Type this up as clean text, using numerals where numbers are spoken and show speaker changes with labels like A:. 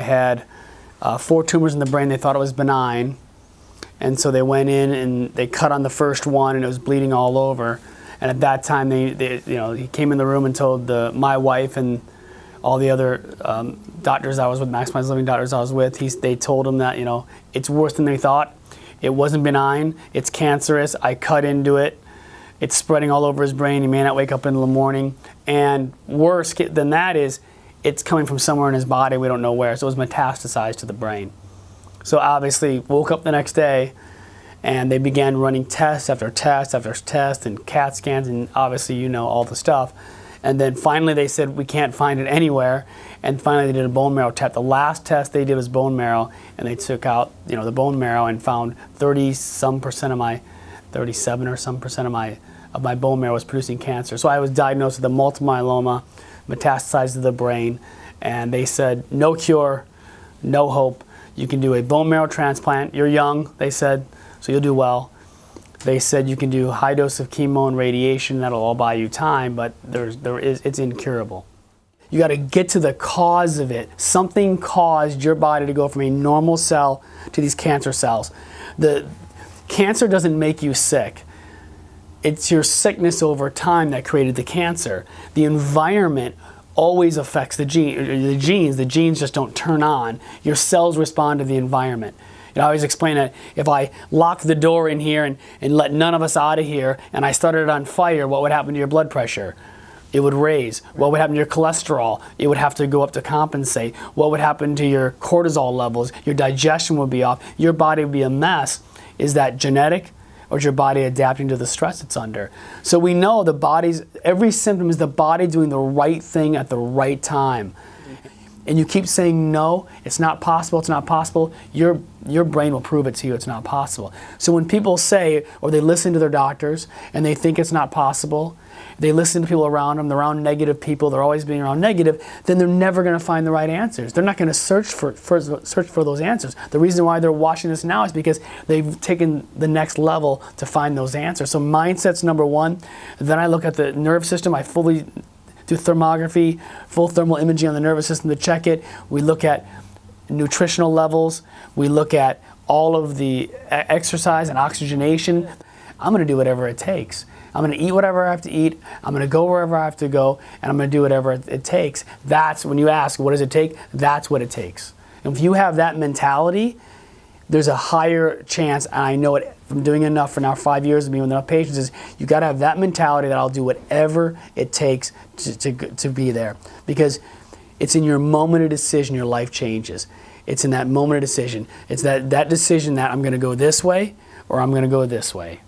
A: had 4 tumors in the brain. They thought it was benign. And so they went in and they cut on the first one and it was bleeding all over. And at that time, he came in the room and told my wife and all the other doctors I was with, Maximize Living doctors I was with, they told him that, it's worse than they thought. It wasn't benign. It's cancerous. I cut into it. It's spreading all over his brain. He may not wake up in the morning. And worse than that is it's coming from somewhere in his body. We don't know where. So it was metastasized to the brain. So obviously woke up the next day and they began running test after test after test and CAT scans and obviously all the stuff. And then finally they said, we can't find it anywhere. And finally they did a bone marrow test. The last test they did was bone marrow, and they took out the bone marrow and found 30-some% of my, 37 or some percent of my bone marrow was producing cancer. So I was diagnosed with a multiple myeloma, metastasized to the brain, and they said, no cure, no hope. You can do a bone marrow transplant. You're young, they said, so you'll do well. They said you can do high dose of chemo and radiation. That'll all buy you time, but it's incurable. You got to get to the cause of it. Something caused your body to go from a normal cell to these cancer cells. The cancer doesn't make you sick. It's your sickness over time that created the cancer. The environment always affects the genes. The genes just don't turn on. Your cells respond to the environment. I always explain that if I lock the door in here and let none of us out of here and I started it on fire, what would happen to your blood pressure? It would raise. What would happen to your cholesterol? It would have to go up to compensate. What would happen to your cortisol levels? Your digestion would be off. Your body would be a mess. Is that genetic, or is your body adapting to the stress it's under? So we know every symptom is the body doing the right thing at the right time. And you keep saying, no, it's not possible, it's not possible, your brain will prove it to you it's not possible. So when people say, or they listen to their doctors and they think it's not possible, they listen to people around them, they're around negative people, they're always being around negative, then they're never going to find the right answers. They're not going to search for those answers. The reason why they're watching this now is because they've taken the next level to find those answers. So mindset's number one. Then I look at the nerve system. I fully do thermography, full thermal imaging on the nervous system to check it. We look at nutritional levels. We look at all of the exercise and oxygenation. I'm going to do whatever it takes. I'm going to eat whatever I have to eat. I'm going to go wherever I have to go, and I'm going to do whatever it takes. That's when you ask, what does it take? That's what it takes. And if you have that mentality, there's a higher chance, and I know it from doing enough for now 5 years of being with enough patients, is you got to have that mentality that I'll do whatever it takes to be there. Because it's in your moment of decision your life changes. It's in that moment of decision. It's that decision that I'm going to go this way or I'm going to go this way.